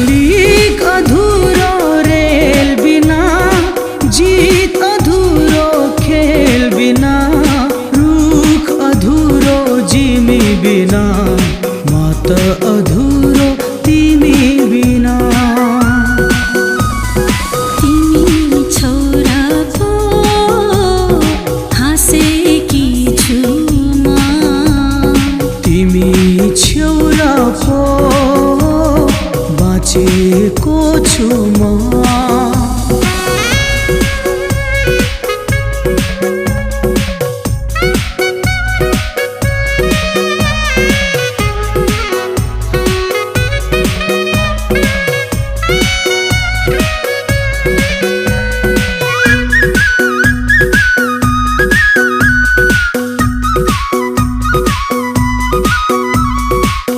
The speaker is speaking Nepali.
लीक अधूरो रेल बिना, जीत अधूरो खेल बिना, रूख अधूरो जिमी बिना, मात अधूरो तिमी बिना। तिमी छोरा पो हाँसेकी छु म, तिमी छेउरा पो बाँचेको छु म।